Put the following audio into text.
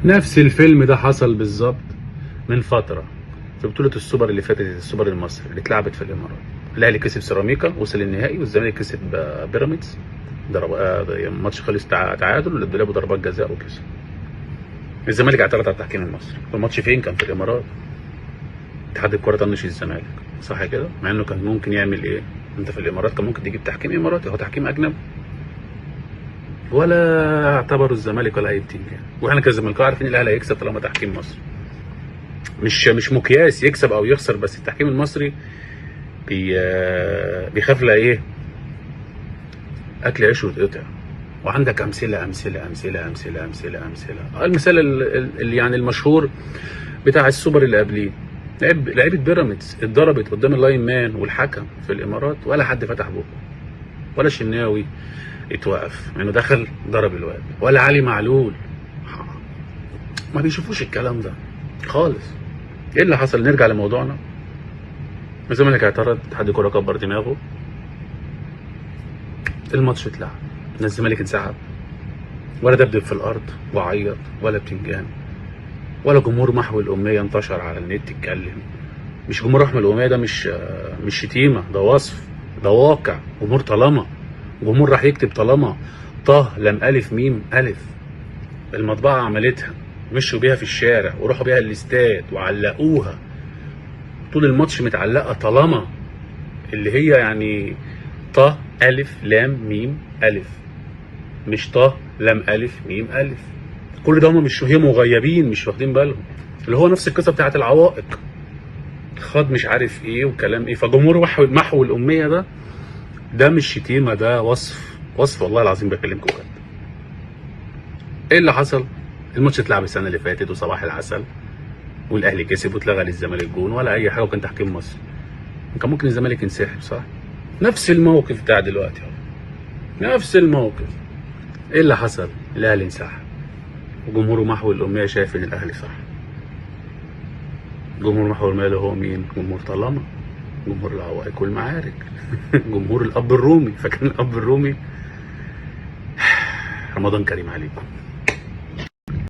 نفس الفيلم ده حصل بالظبط من فترة في بطولة السوبر اللي فاتت، السوبر المصري اللي اتلعبت في الإمارات. الأهلي كسب سيراميكا وصل النهائي، والزمالك كسب بيراميدز. ضرب الماتش خلص تعادل، اللي لعبوا ضربات جزاء وكسب. الزمالك اعترض على التحكيم المصري. الماتش فين؟ كان في الإمارات. اتحاد الكرة طنش الزمالك، صح كده؟ مع انه كان ممكن يعمل ايه؟ انت في الإمارات كان ممكن تجيب تحكيم إماراتي، هو تحكيم أجنبي. ولا اعتبروا الزمالك ولا اي تيم يعني. واحنا كزملكاويه عارفين الاهلي هيكسب طالما تحكيم مصري. مش مقياس يكسب او يخسر، بس التحكيم المصري بيخاف لا ايه، اكل عيش ويتقطع. وعندك امثله امثله امثله امثله امثله امثله. المثال اللي يعني المشهور بتاع السوبر اللي قبليه، لعيبه بيراميدز اتضربت قدام اللاين مان والحكم في الامارات، ولا حد فتح بقه، ولا شناوي اتوقف انه دخل ضرب الواد، ولا علي معلول. ما بيشوفوش الكلام ده خالص. ايه اللي حصل؟ نرجع لموضوعنا. الزمالك اعترض، اتحاد الكوره كبر دماغه، الماتش اتلعب، الزمالك انسحب، ولا دبدب في الارض وعيط ولا بتنجان، ولا جمهور محو الاميه انتشر على النت يتكلم. مش جمهور محو الاميه ده مش شتيمه، ده وصف، ده واقع. جمهور طالما جمهور راح يكتب طالما طه لم الف ميم الف، المطبعه عملتها، مشوا بيها في الشارع وراحوا بيها الاستاد وعلقوها طول الماتش متعلقه طالما، اللي هي يعني ط الف لام ميم الف، مش ط لام الف ميم الف. كل ده هم مش، هي مغيبين مش واخدين بالهم. اللي هو نفس القصه بتاعت العوائق، خد مش عارف ايه وكلام ايه. فجمهور محو الاميه ده مش شتيمه، ده وصف والله العظيم بكلمكم بجد. ايه اللي حصل؟ الماتش اتلعب السنه اللي فاتت وصباح العسل، والاهلي كسب واتلغى للزمالك جون ولا اي حاجه، وكان تحكيم مصري. كان ممكن الزمالك ينسحب، صح؟ نفس الموقف بتاع دلوقتي اهو، نفس الموقف. ايه اللي حصل؟ الاهلي انسحب، وجمهوره محو الاميه شايف ان الاهلي صح. جمهور محو الاميه اللي هو مين؟ جمهور طالما، جمهور العوائق والمعارك جمهور الاب الرومي. فكان الاب الرومي. رمضان كريم عليكم.